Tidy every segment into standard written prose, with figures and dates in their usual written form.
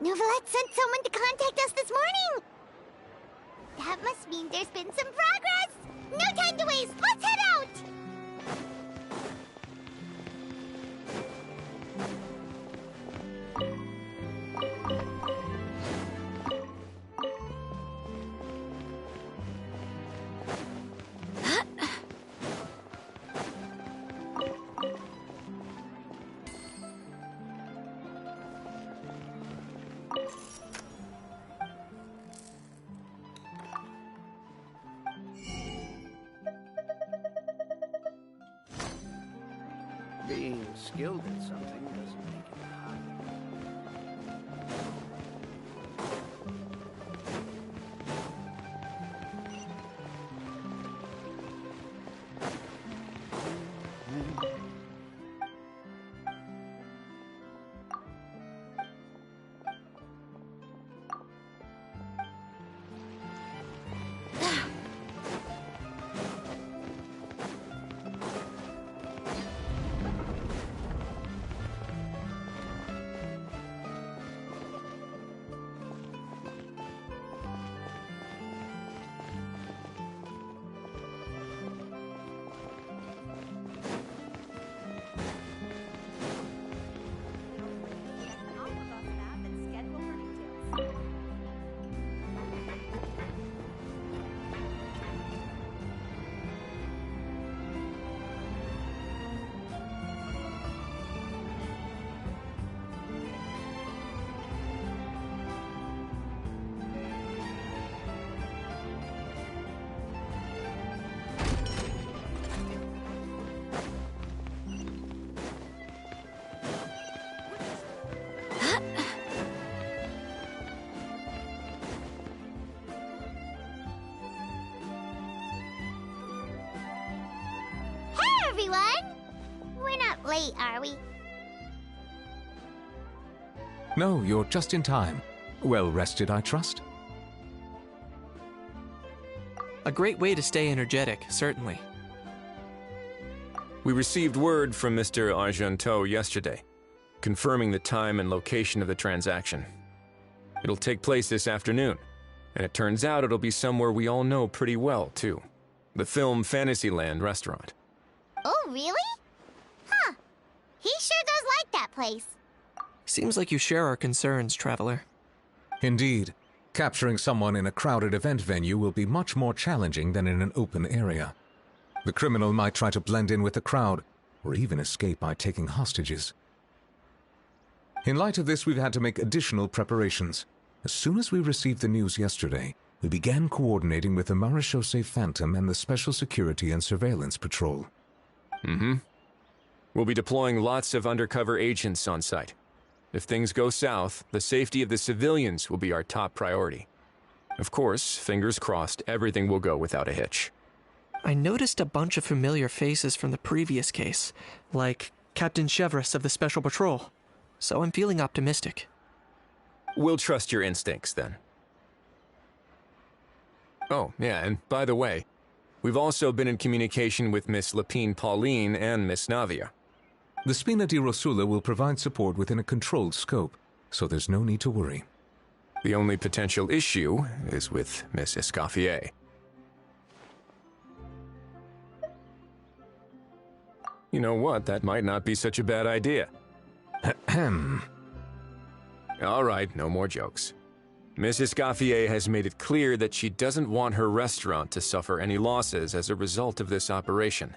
Novelette sent someone to contact us this morning! That must mean there's been some progress! No time to waste! Let's head out! Being skilled at something doesn't make it hard. Everyone! We're not late, are we? No, you're just in time. Well rested, I trust? A great way to stay energetic, certainly. We received word from Mr. Argenteau yesterday, confirming the time and location of the transaction. It'll take place this afternoon, and it turns out it'll be somewhere we all know pretty well, too. The Film Fantasyland restaurant. Oh, really? Huh. He sure does like that place. Seems like you share our concerns, Traveler. Indeed. Capturing someone in a crowded event venue will be much more challenging than in an open area. The criminal might try to blend in with the crowd, or even escape by taking hostages. In light of this, we've had to make additional preparations. As soon as we received the news yesterday, we began coordinating with the Marechaussee Phantom and the Special Security and Surveillance Patrol. We'll be deploying lots of undercover agents on site. If things go south, the safety of the civilians will be our top priority. Of course, fingers crossed, everything will go without a hitch. I noticed a bunch of familiar faces from the previous case, like Captain Chevres of the Special Patrol, so I'm feeling optimistic. We'll trust your instincts, then. Oh, yeah, and by the way, we've also been in communication with Miss Lapine Pauline and Miss Navia. The Spina di Rosula will provide support within a controlled scope, so there's no need to worry. The only potential issue is with Miss Escoffier. You know what? That might not be such a bad idea. Ahem. All right, no more jokes. Mrs. Gaffier has made it clear that she doesn't want her restaurant to suffer any losses as a result of this operation.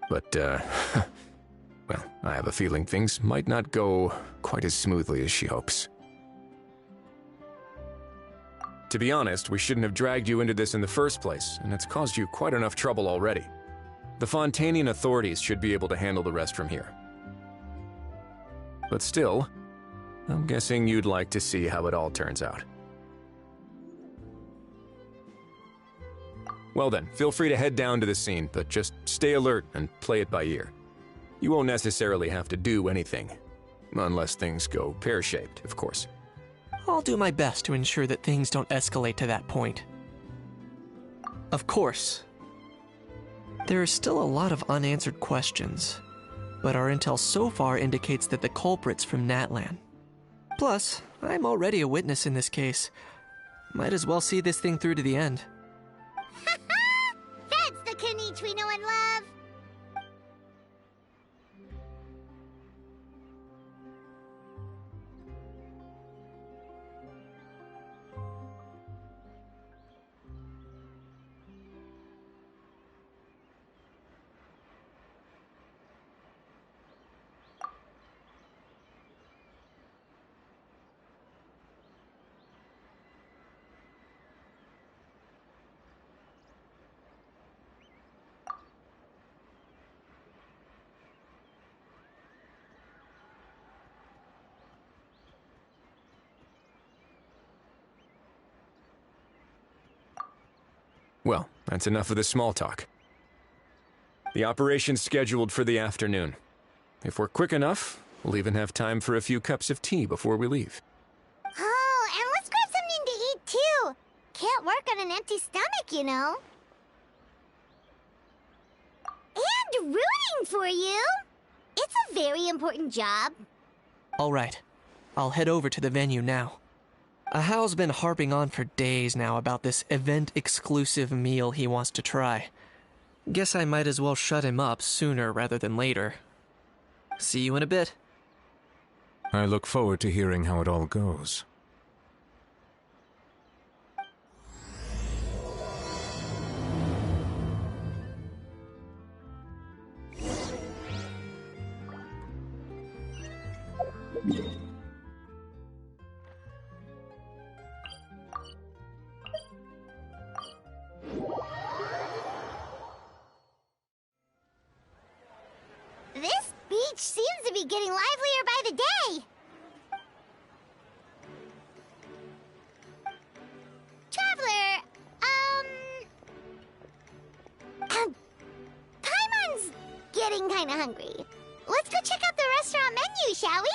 But, well, I have a feeling things might not go quite as smoothly as she hopes. To be honest, we shouldn't have dragged you into this in the first place, and it's caused you quite enough trouble already. The Fontanian authorities should be able to handle the rest from here. But still, I'm guessing you'd like to see how it all turns out. Well then, feel free to head down to the scene, but just stay alert and play it by ear. You won't necessarily have to do anything, unless things go pear-shaped, of course. I'll do my best to ensure that things don't escalate to that point. Of course. There are still a lot of unanswered questions, but our intel so far indicates that the culprit's from Natlan. Plus, I'm already a witness in this case. Might as well see this thing through to the end. That's the Kenichi we know and love! Well, that's enough of the small talk. The operation's scheduled for the afternoon. If we're quick enough, we'll even have time for a few cups of tea before we leave. Oh, and let's grab something to eat too! Can't work on an empty stomach, you know. And rooting for you! It's a very important job. All right, I'll head over to the venue now. Ahao's been harping on for days now about this event-exclusive meal he wants to try. Guess I might as well shut him up sooner rather than later. See you in a bit. I look forward to hearing how it all goes. This beach seems to be getting livelier by the day. Traveler, Paimon's getting kinda hungry. Let's go check out the restaurant menu, shall we?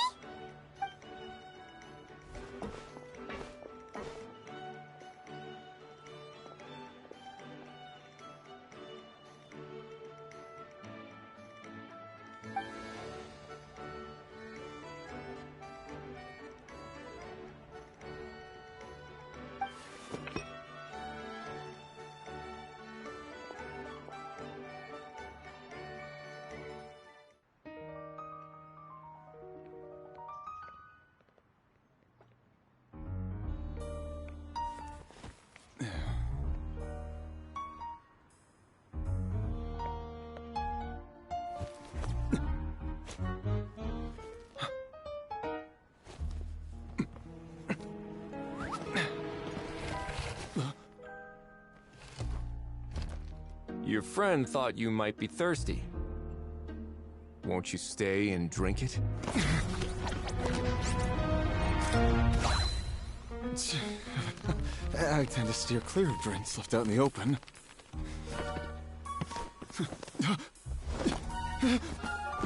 Your friend thought you might be thirsty. Won't you stay and drink it? I tend to steer clear of drinks left out in the open.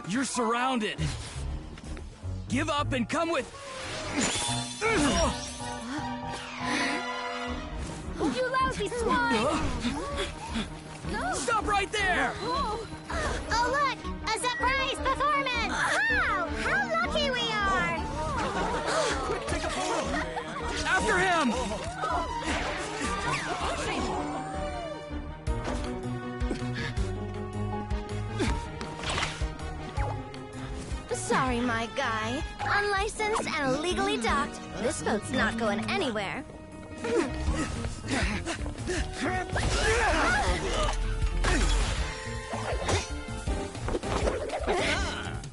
You're surrounded. Give up and come with... You lousy swine! Stop right there! Oh, look! A surprise performance! Wow! How lucky we are! Quick, take a photo! After him! Sorry, my guy. Unlicensed and illegally docked, this boat's not going anywhere.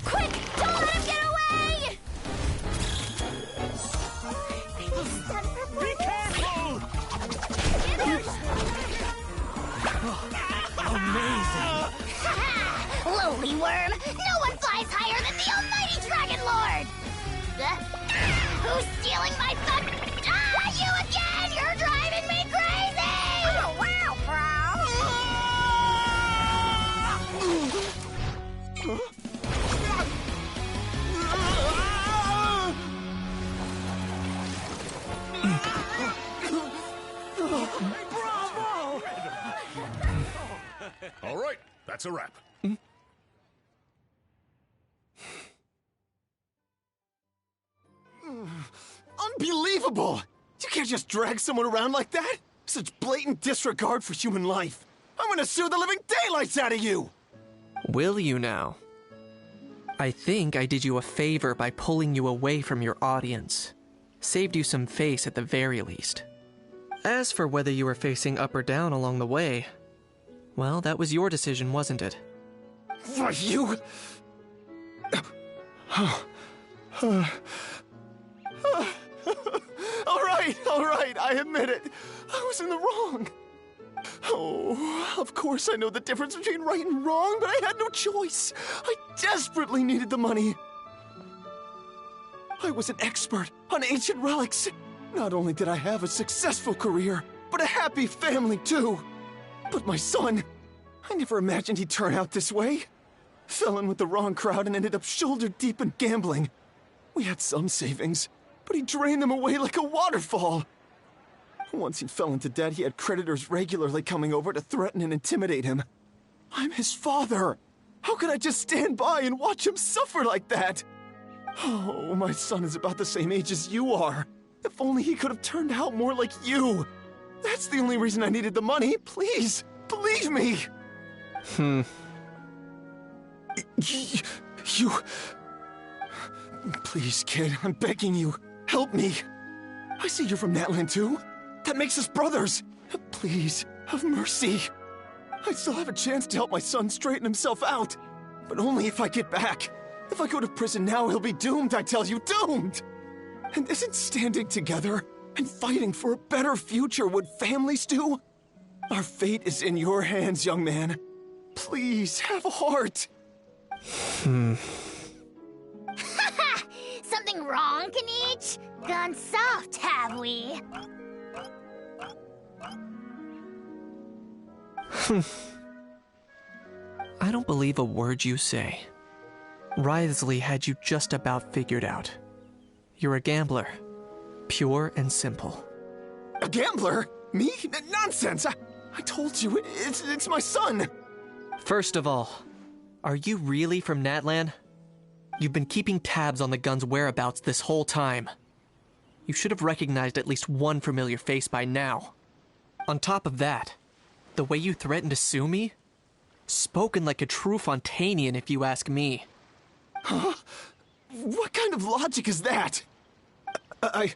Quick! Don't let him get away! Be careful! Amazing! Lowly worm! No one flies higher than the almighty Dragon Lord! Who's stealing my fun? Ah, you again! You're driving me crazy! Oh, wow, Bravo! All right, that's a wrap. Unbelievable! You can't just drag someone around like that! Such blatant disregard for human life! I'm gonna sue the living daylights out of you! Will you now? I think I did you a favor by pulling you away from your audience. Saved you some face at the very least. As for whether you were facing up or down along the way, well, that was your decision, wasn't it? For you... All right, I admit it. I was in the wrong. Oh, of course I know the difference between right and wrong, but I had no choice. I desperately needed the money. I was an expert on ancient relics. Not only did I have a successful career, but a happy family too. But my son, I never imagined he'd turn out this way. Fell in with the wrong crowd and ended up shoulder deep in gambling. We had some savings, but he drained them away like a waterfall. Once he fell into debt, he had creditors regularly coming over to threaten and intimidate him. I'm his father. How could I just stand by and watch him suffer like that? Oh, my son is about the same age as you are. If only he could have turned out more like you. That's the only reason I needed the money. Please, believe me. You... Please, kid, I'm begging you. Help me. I see you're from Natland too. That makes us brothers. Please, have mercy. I still have a chance to help my son straighten himself out. But only if I get back. If I go to prison now, he'll be doomed, I tell you, doomed! And isn't standing together and fighting for a better future what families do? Our fate is in your hands, young man. Please, have a heart. Something wrong, Kanich? Gone soft, have we? I don't believe a word you say. Wriothesley had you just about figured out. You're a gambler. Pure and simple. A gambler? Me? Nonsense! I told you, it's my son! First of all, are you really from Natlan? You've been keeping tabs on the gun's whereabouts this whole time. You should have recognized at least one familiar face by now. On top of that, the way you threatened to sue me? Spoken like a true Fontanian, if you ask me. Huh? What kind of logic is that? I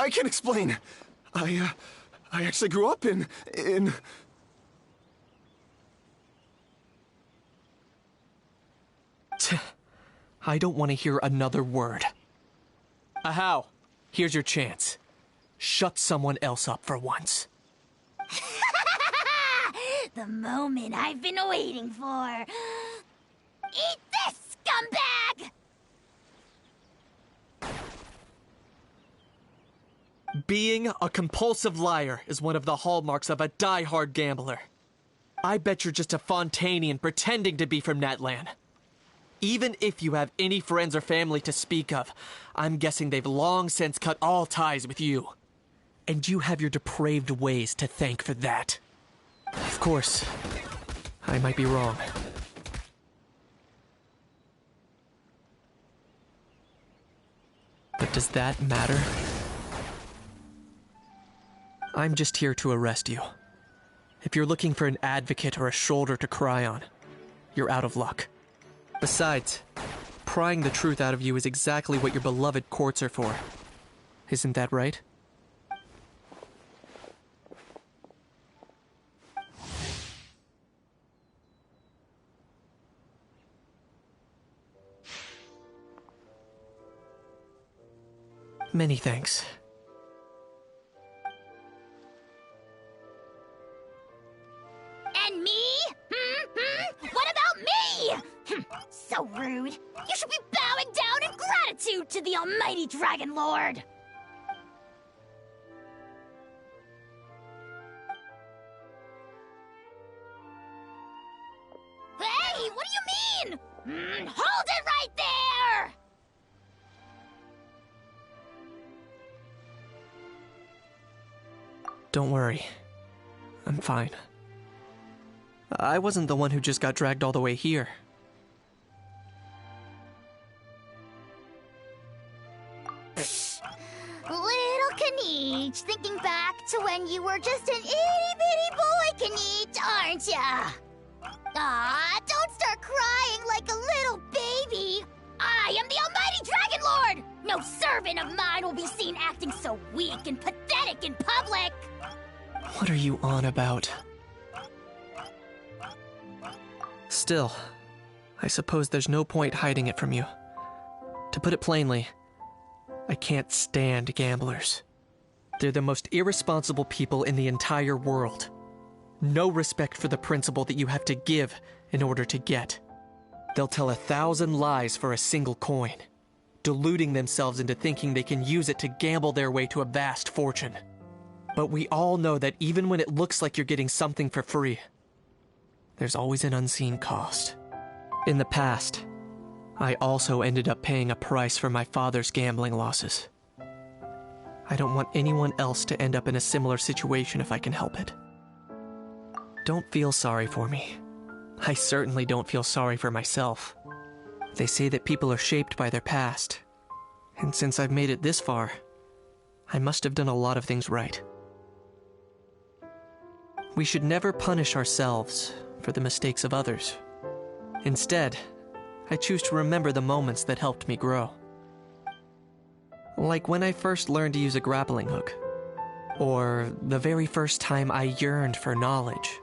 can't explain. I actually grew up in... I don't want to hear another word. Ahau, here's your chance. Shut someone else up for once. The moment I've been waiting for. Eat this, scumbag! Being a compulsive liar is one of the hallmarks of a die-hard gambler. I bet you're just a Fontanian pretending to be from Natlan. Even if you have any friends or family to speak of, I'm guessing they've long since cut all ties with you. And you have your depraved ways to thank for that. Of course, I might be wrong. But does that matter? I'm just here to arrest you. If you're looking for an advocate or a shoulder to cry on, you're out of luck. Besides, prying the truth out of you is exactly what your beloved courts are for. Isn't that right? Many thanks. And me? What about me? So rude. You should be bowing down in gratitude to the almighty Dragon Lord. Hey, what do you mean? Hold it right there! Don't worry. I'm fine. I wasn't the one who just got dragged all the way here. Little Kniech, thinking back to when you were just an itty-bitty boy, Kniech, aren't ya? Aw, don't start crying like a little baby. I am the almighty Dragon Lord! No servant of mine will be seen acting so weak and pathetic in public! What are you on about? Still, I suppose there's no point hiding it from you. To put it plainly, I can't stand gamblers. They're the most irresponsible people in the entire world. No respect for the principle that you have to give in order to get. They'll tell 1,000 lies for a single coin, deluding themselves into thinking they can use it to gamble their way to a vast fortune. But we all know that even when it looks like you're getting something for free, there's always an unseen cost. In the past, I also ended up paying a price for my father's gambling losses. I don't want anyone else to end up in a similar situation if I can help it. Don't feel sorry for me. I certainly don't feel sorry for myself. They say that people are shaped by their past, and since I've made it this far, I must have done a lot of things right. We should never punish ourselves for the mistakes of others. Instead, I choose to remember the moments that helped me grow. Like when I first learned to use a grappling hook, or the very first time I yearned for knowledge.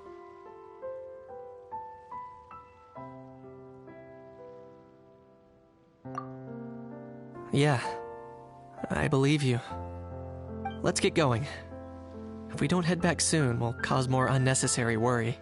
Yeah, I believe you. Let's get going. If we don't head back soon, we'll cause more unnecessary worry.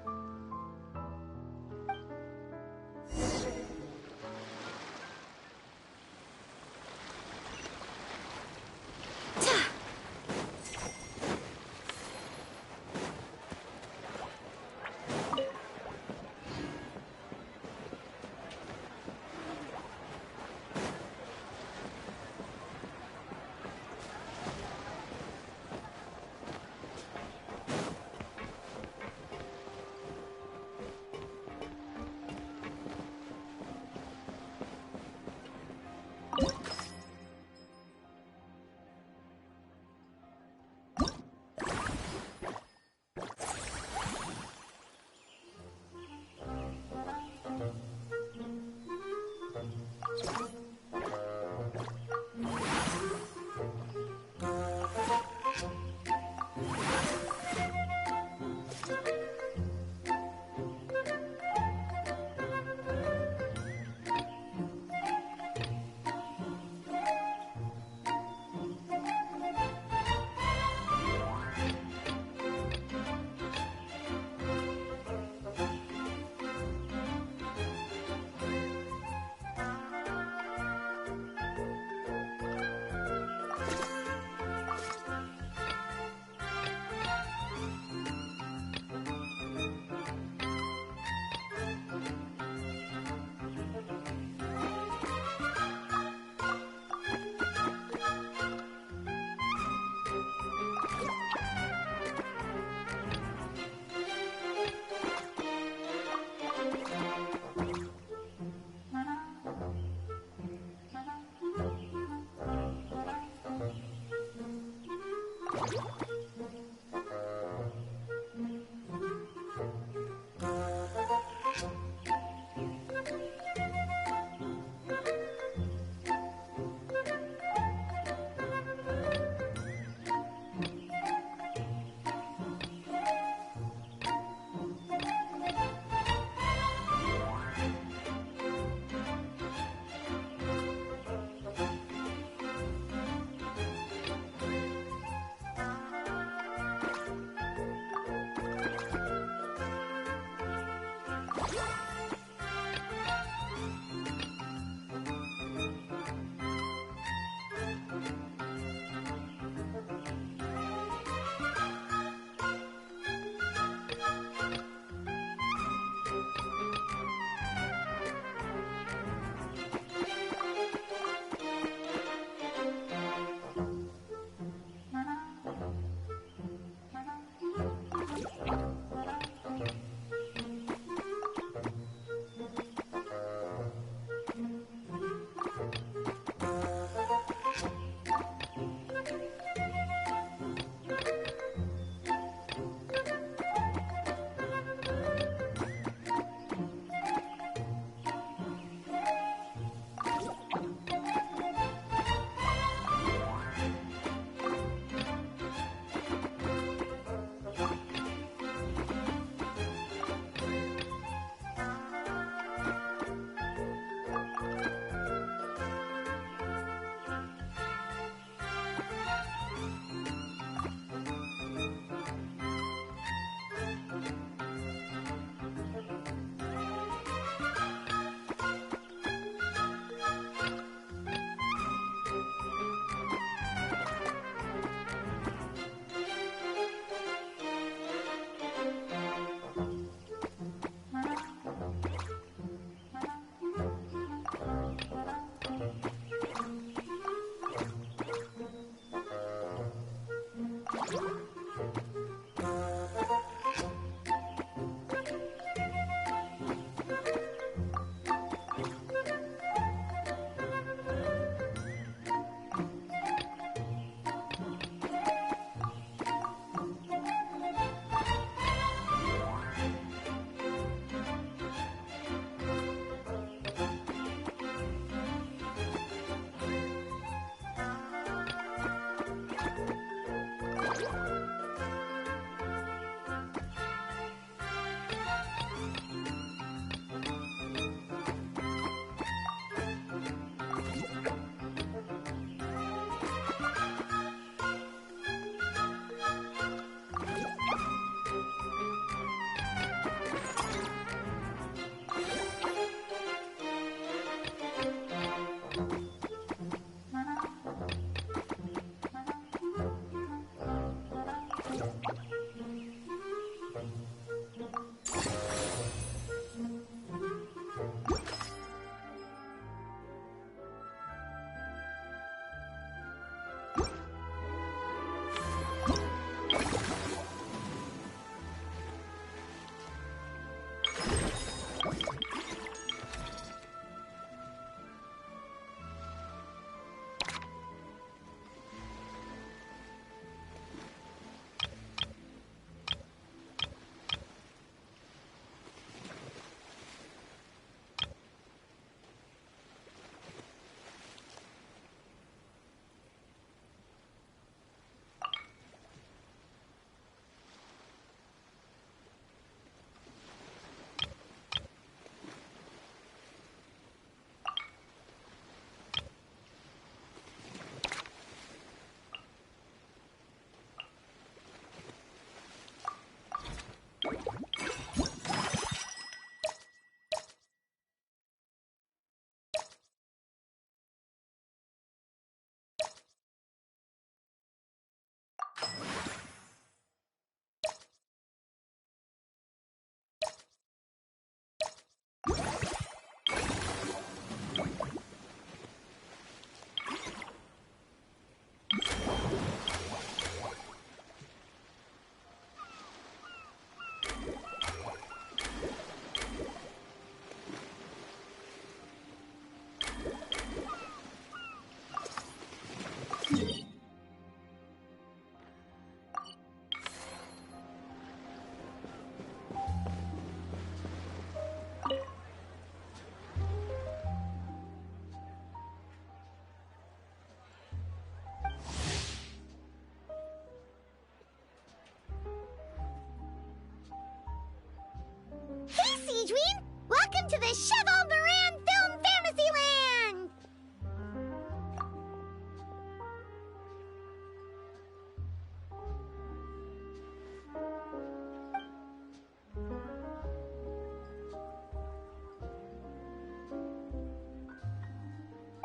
to the Cheval Moran Film Fantasyland!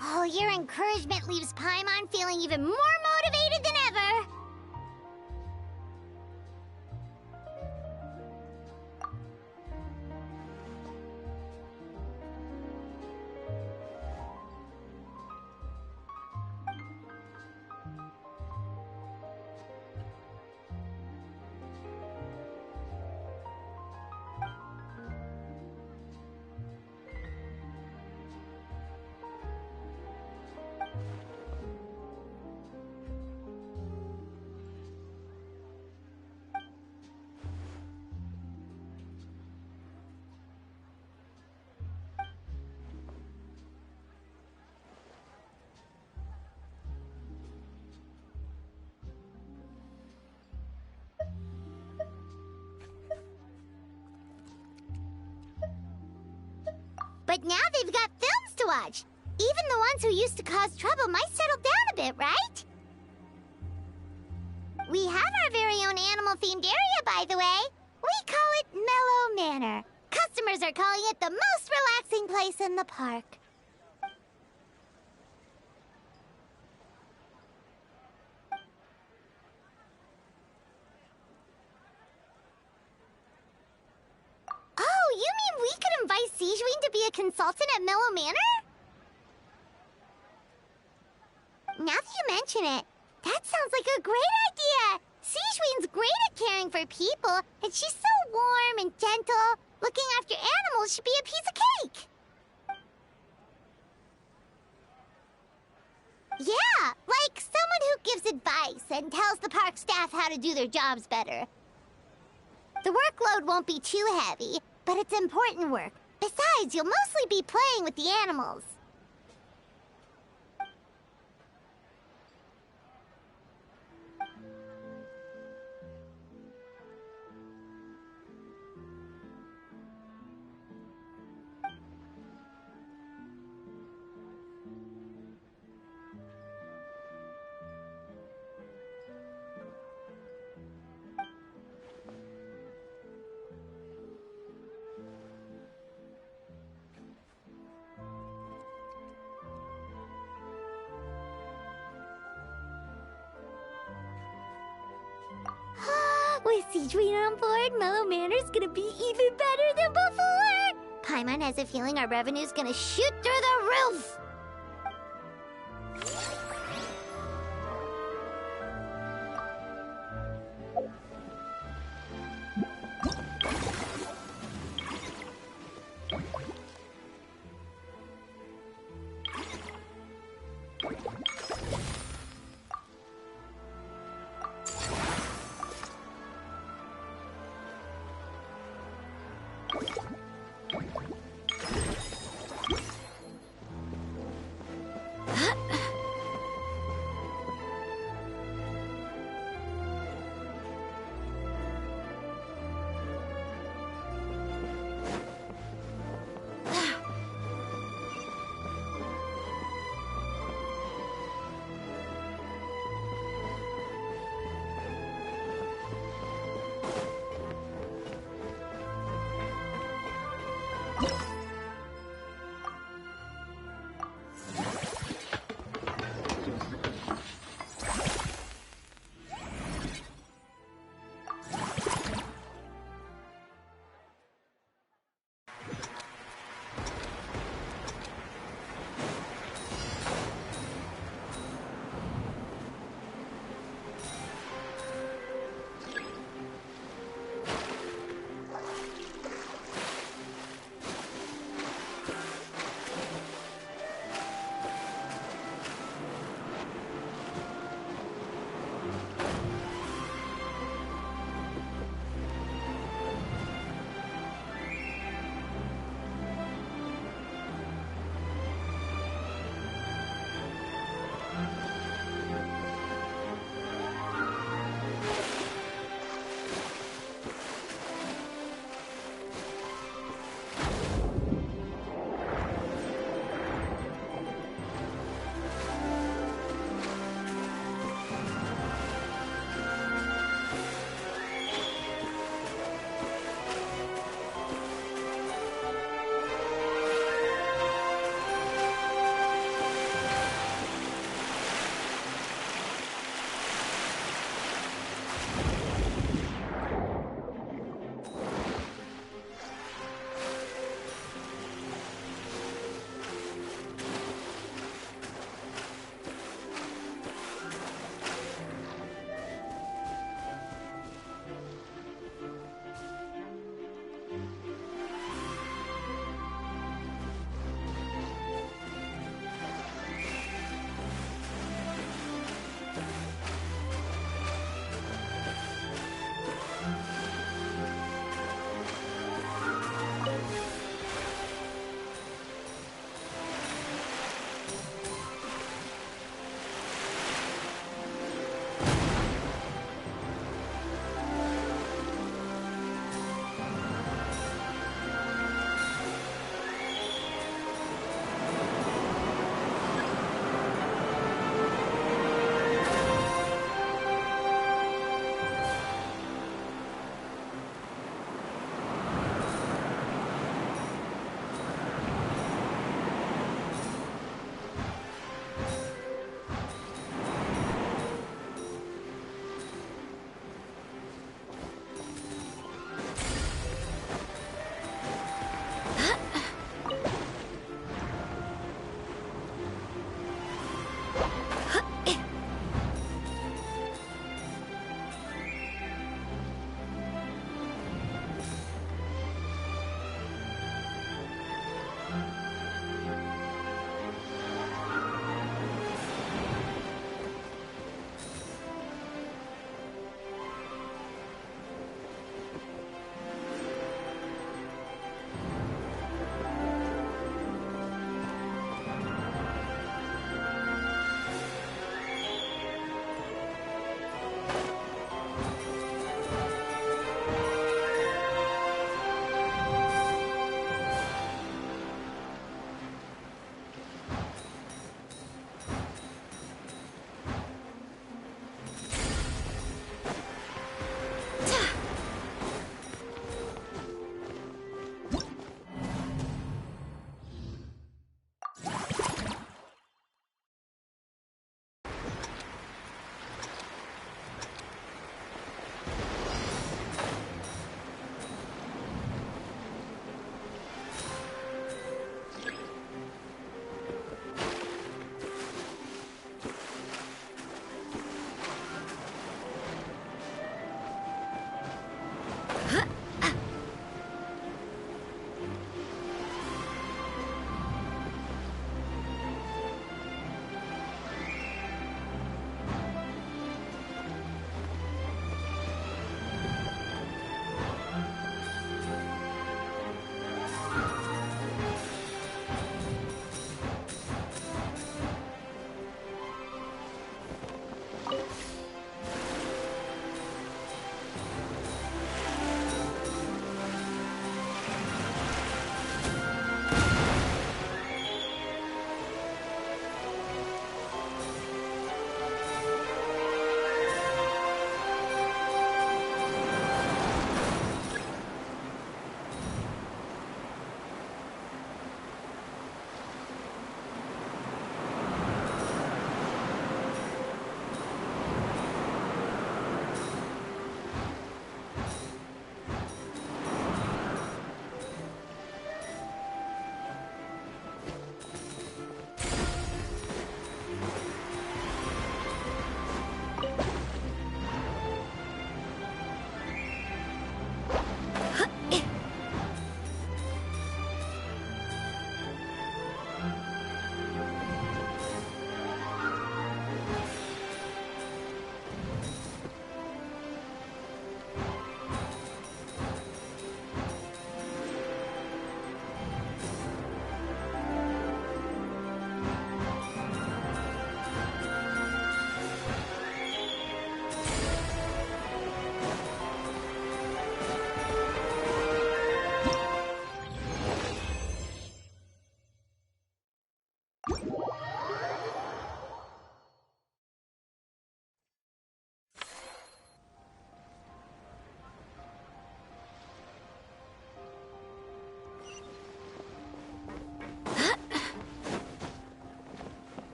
Oh, your encouragement leaves Paimon feeling even more motivated than ever. But now they've got films to watch. Even the ones who used to cause trouble might settle down a bit, right? We have our very own animal-themed area, by the way. We call it Mellow Manor. Customers are calling it the most relaxing place in the park. Oh, you mean we could invite Sigewinne to be a consultant at Mellow Manor? Now that you mention it, that sounds like a great idea! Sigewinne's great at caring for people, and she's so warm and gentle. Looking after animals should be a piece of cake! Yeah, like someone who gives advice and tells the park staff how to do their jobs better. The workload won't be too heavy, but it's important work. Besides, you'll mostly be playing with the animals. With Sigewinne on board, Mellow Manor's gonna be even better than before! Paimon has a feeling our revenue's gonna shoot through the roof!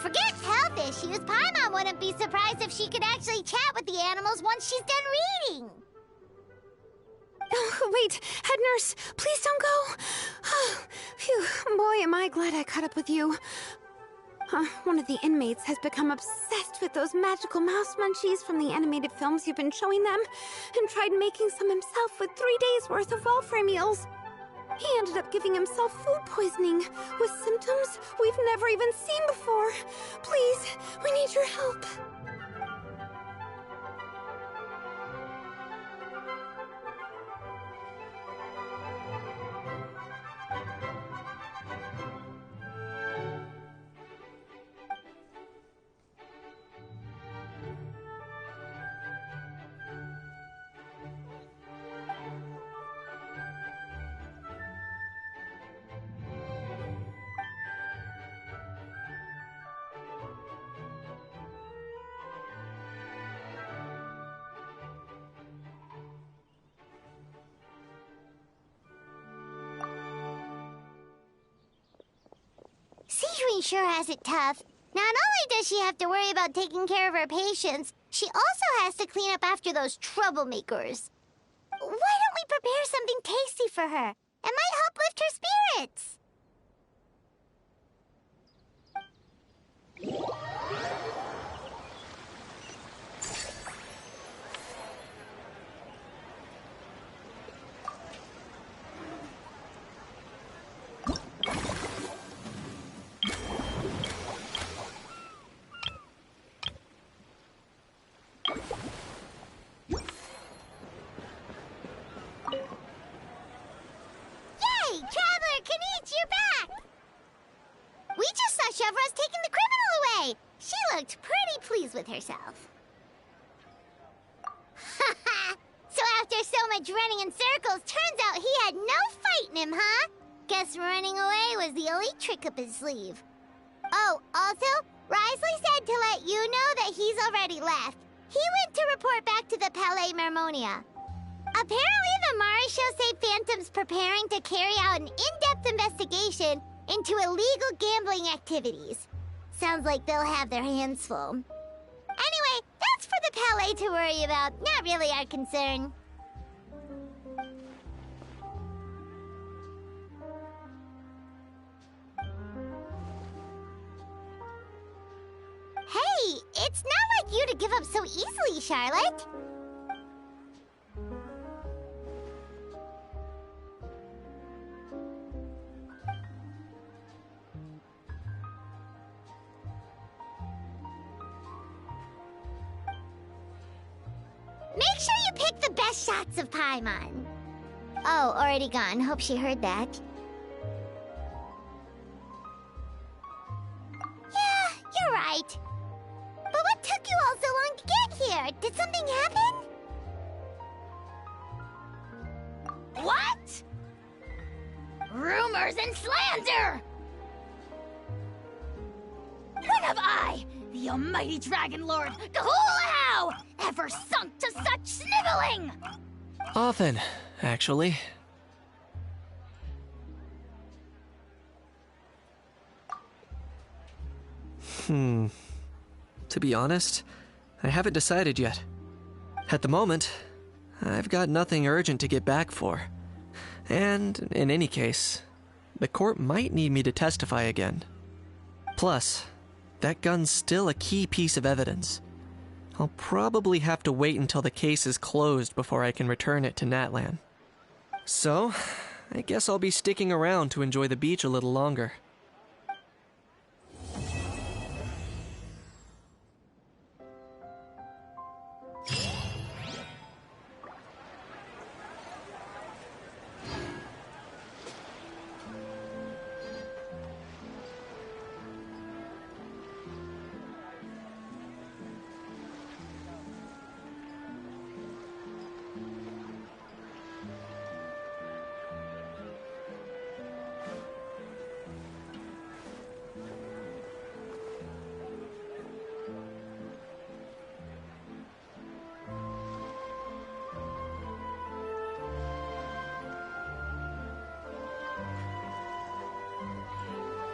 Forget health issues. Paimon wouldn't be surprised if she could actually chat with the animals once she's done reading. Oh, wait, head nurse, please don't go. Phew, boy, am I glad I caught up with you. One of the inmates has become obsessed with those magical mouse munchies from the animated films you've been showing them, and tried making some himself with 3 days' worth of welfare meals. He ended up giving himself food poisoning, with symptoms we've never even seen before. Please, we need your help. Citrin sure has it tough. Not only does she have to worry about taking care of her patients, she also has to clean up after those troublemakers. Why don't we prepare something tasty for her? It might help lift her spirits. Looked pretty pleased with herself. So after so much running in circles, turns out he had no fight in him, huh? Guess running away was the only trick up his sleeve. Oh, also, Risley said to let you know that he's already left. He went to report back to the Palais Mermonia. Apparently the Marisho say Phantom's preparing to carry out an in-depth investigation into illegal gambling activities. Sounds like they'll have their hands full. Anyway, that's for the Palais to worry about, not really our concern. Hey, it's not like you to give up so easily, Charlotte. Make sure you pick the best shots of Paimon. Oh, already gone. Hope she heard that. Yeah, you're right. But what took you all so long to get here? Did something happen? What? Rumors and slander! When have I, the almighty Dragon Lord, Kahulahau, ever sunk to such sniveling? Often, actually. To be honest, I haven't decided yet. At the moment, I've got nothing urgent to get back for. And, in any case, the court might need me to testify again. Plus, that gun's still a key piece of evidence. I'll probably have to wait until the case is closed before I can return it to Natlan. So, I guess I'll be sticking around to enjoy the beach a little longer.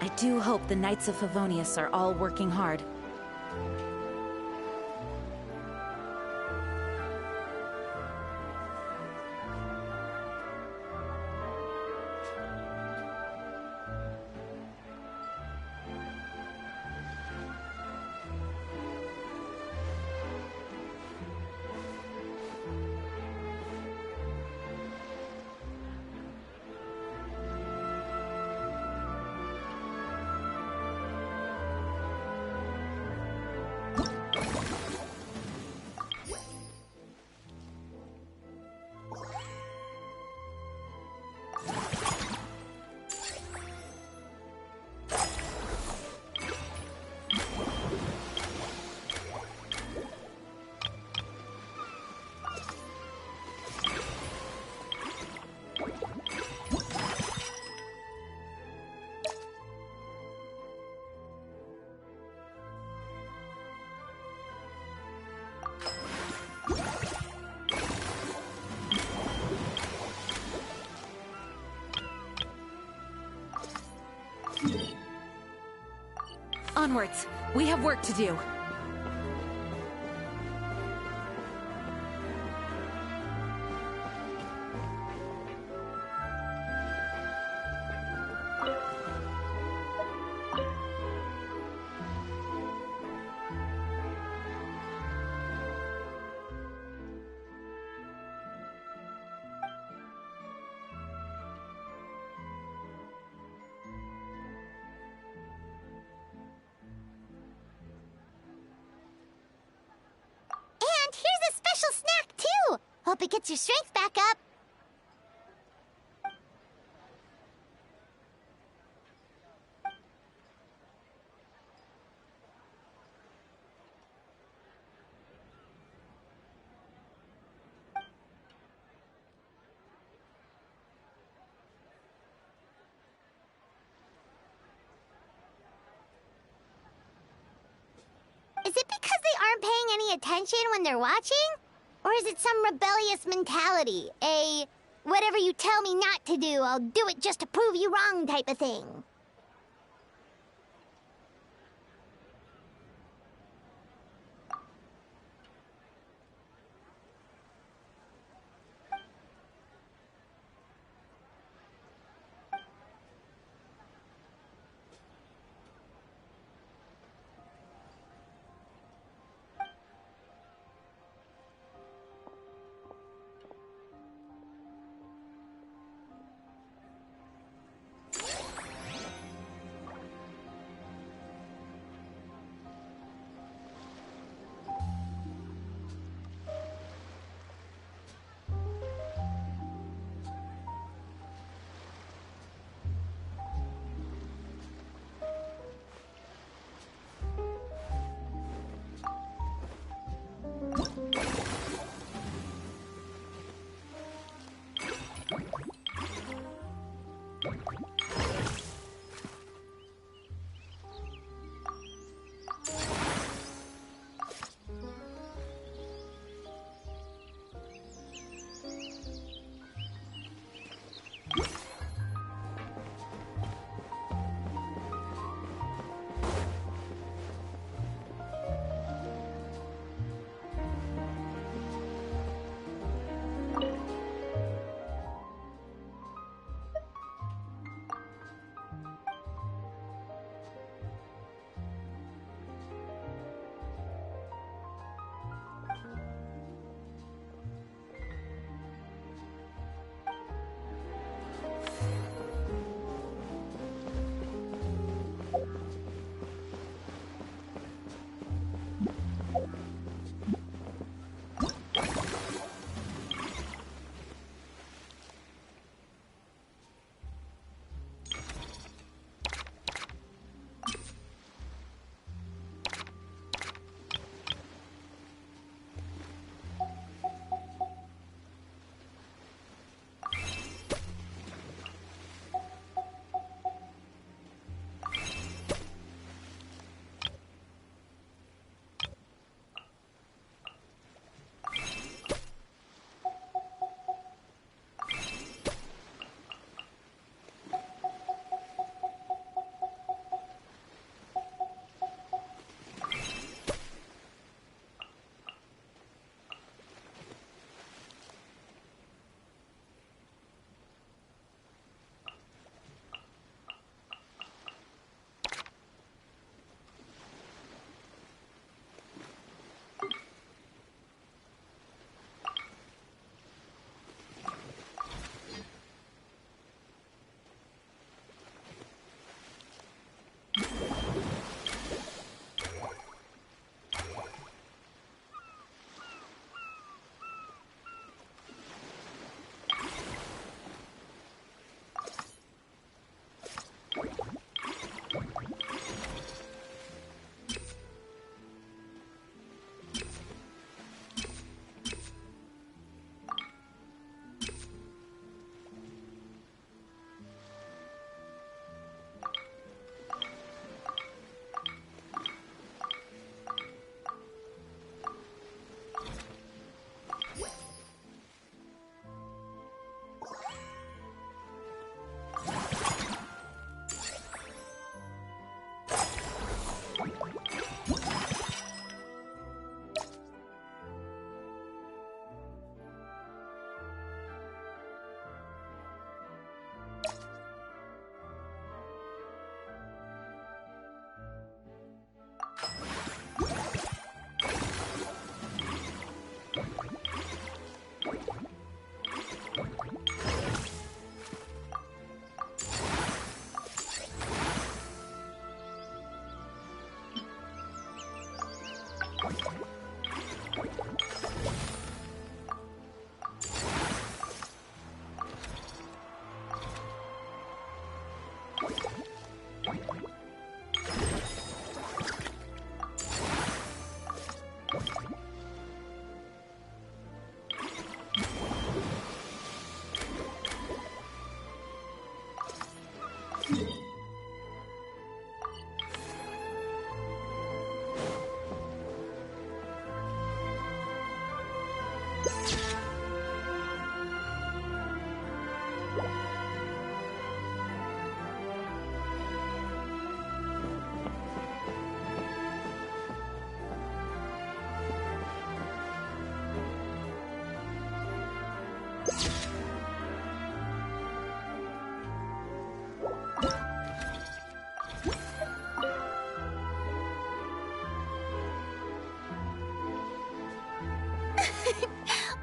I do hope the Knights of Favonius are all working hard. Onwards! We have work to do. Hope it gets your strength back up. Is it because they aren't paying any attention when they're watching? Or is it some rebellious mentality? Whatever you tell me not to do, I'll do it just to prove you wrong type of thing?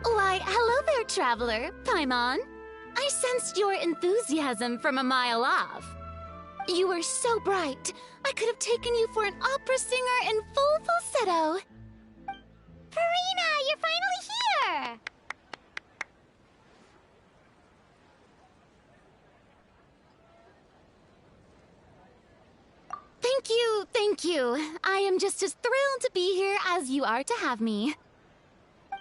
Why, hello there, traveler. Paimon. I sensed your enthusiasm from a mile off. You were so bright, I could have taken you for an opera singer in full falsetto. Farina, you're finally here! Thank you. I am just as thrilled to be here as you are to have me.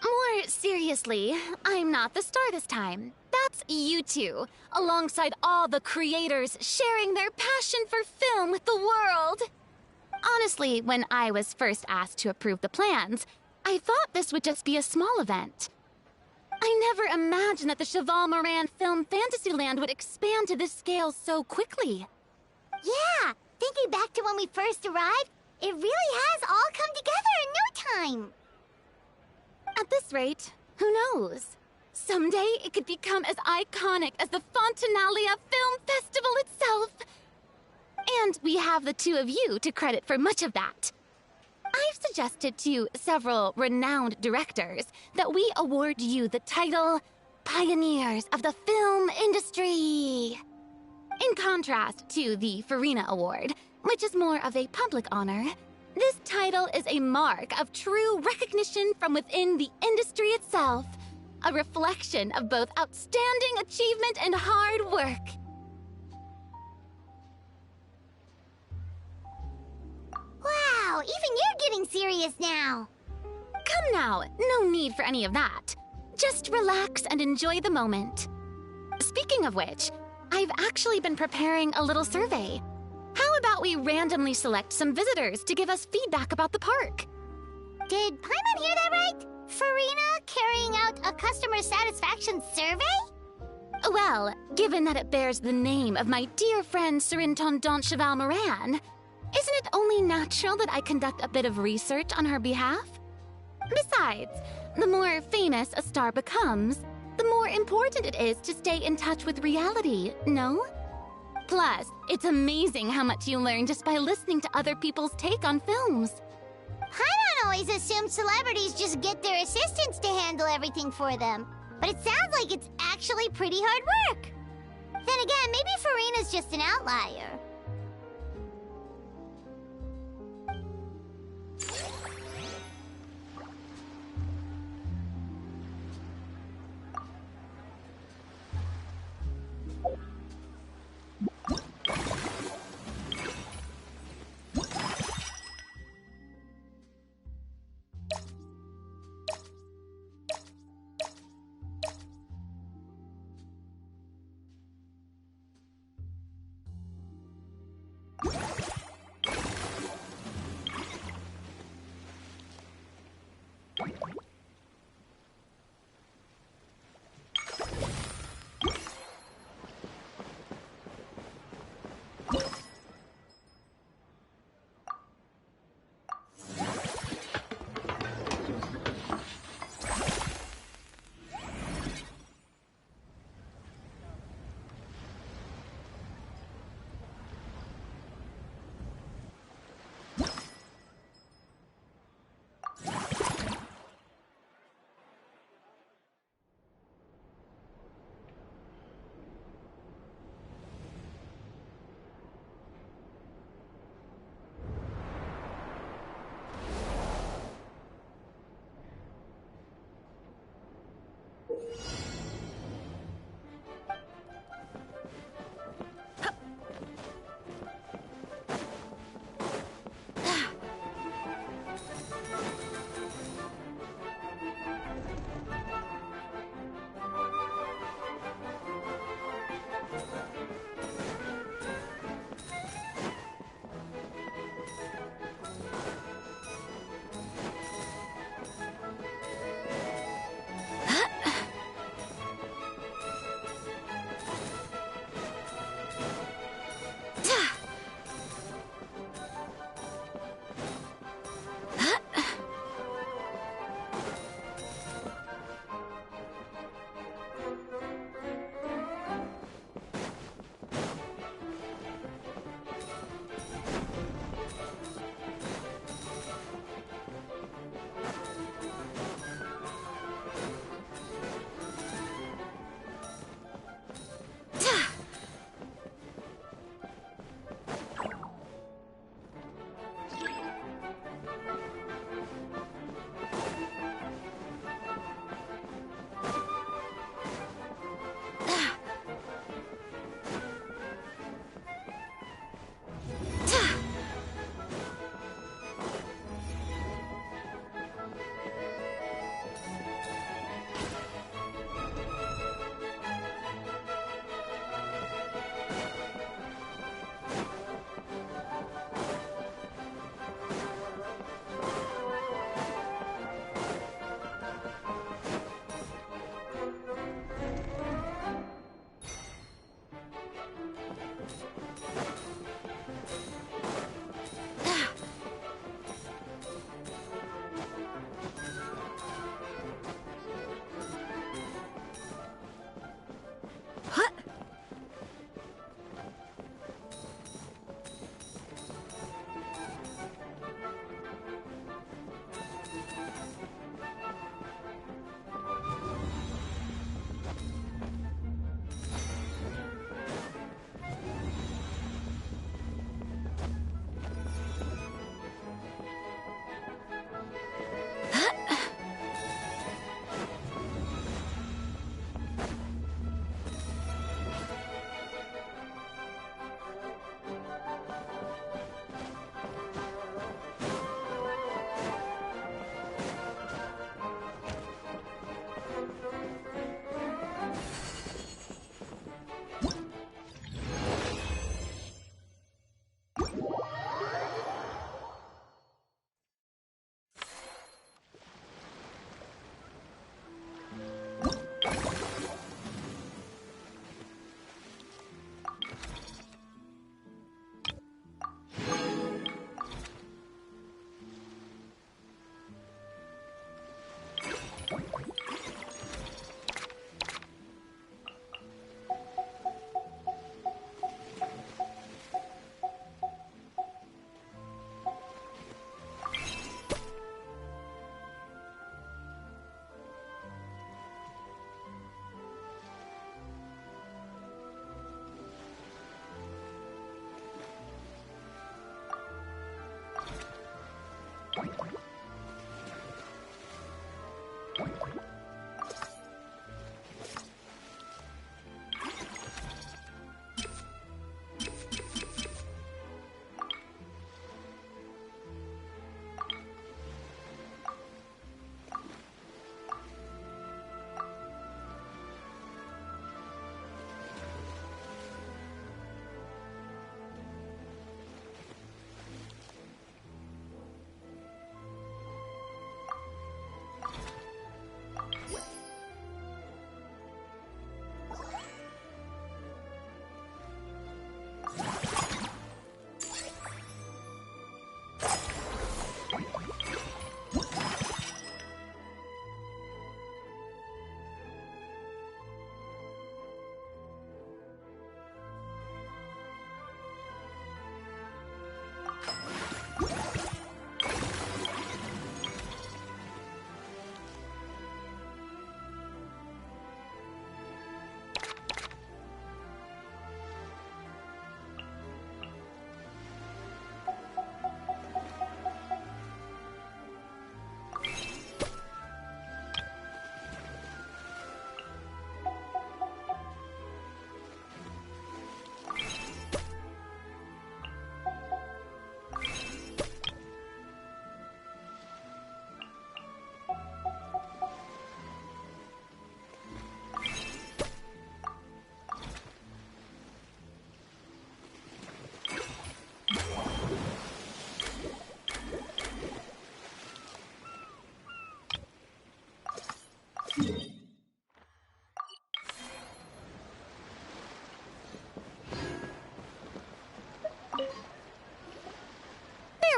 More seriously, I'm not the star this time. That's you two, alongside all the creators sharing their passion for film with the world. Honestly, when I was first asked to approve the plans, I thought this would just be a small event. I never imagined that the Cheval Moran Film Fantasyland would expand to this scale so quickly. Yeah, thinking back to when we first arrived, it really has all come together in no time. At this rate, who knows? Someday it could become as iconic as the Fontanalia Film Festival itself. And we have the two of you to credit for much of that. I've suggested to several renowned directors that we award you the title Pioneers of the Film Industry. In contrast to the Farina Award, which is more of a public honor, this title is a mark of true recognition from within the industry itself, a reflection of both outstanding achievement and hard work. Wow, even you're getting serious now. Come now, no need for any of that. Just relax and enjoy the moment. Speaking of which, I've actually been preparing a little survey. How about we randomly select some visitors to give us feedback about the park? Did Paimon hear that right? Farina carrying out a customer satisfaction survey? Well, given that it bears the name of my dear friend Surintendant Cheval Moran, isn't it only natural that I conduct a bit of research on her behalf? Besides, the more famous a star becomes, the more important it is to stay in touch with reality, no? Plus, it's amazing how much you learn just by listening to other people's take on films. Paimon always assumed celebrities just get their assistants to handle everything for them. But it sounds like it's actually pretty hard work. Then again, maybe Farina's just an outlier.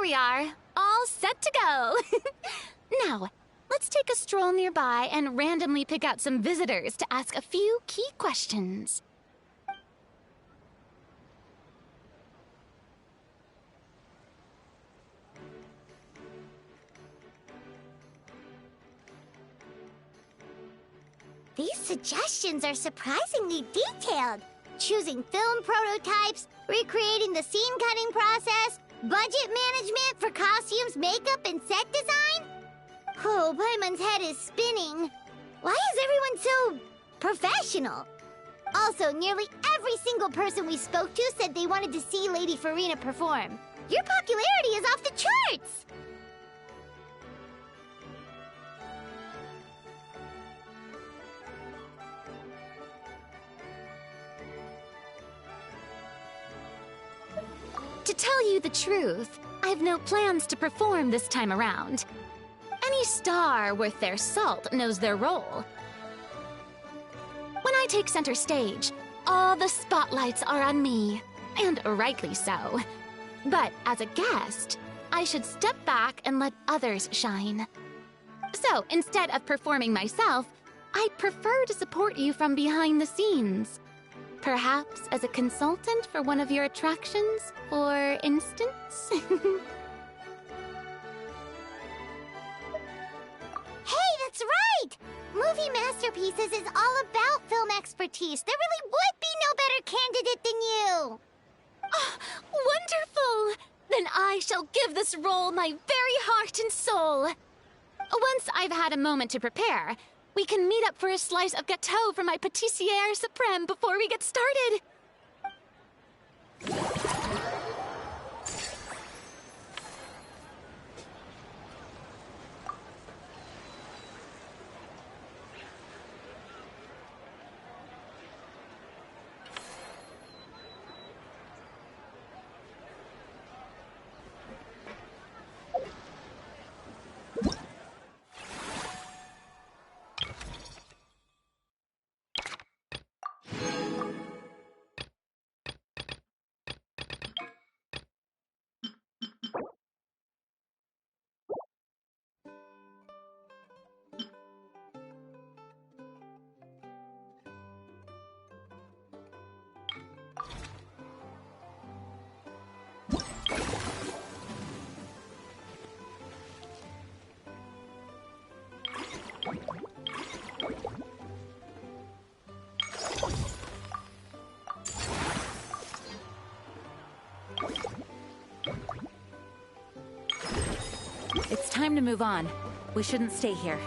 we are, all set to go. Now, let's take a stroll nearby and randomly pick out some visitors to ask a few key questions. These suggestions are surprisingly detailed. Choosing film prototypes, recreating the scene cutting process, budget management for costumes, makeup, and set design? Oh, Paimon's head is spinning. Why is everyone so professional? Also, nearly every single person we spoke to said they wanted to see Lady Farina perform. Your popularity is off the charts! To tell you the truth, I've no plans to perform this time around. Any star worth their salt knows their role. When I take center stage, all the spotlights are on me, and rightly so. But as a guest, I should step back and let others shine. So instead of performing myself, I'd prefer to support you from behind the scenes. Perhaps as a consultant for one of your attractions, for instance? Hey, that's right! Movie Masterpieces is all about film expertise. There really would be no better candidate than you! Oh, wonderful! Then I shall give this role my very heart and soul. Once I've had a moment to prepare, we can meet up for a slice of gâteau from my pâtissière suprême before we get started. It's time to move on. We shouldn't stay here.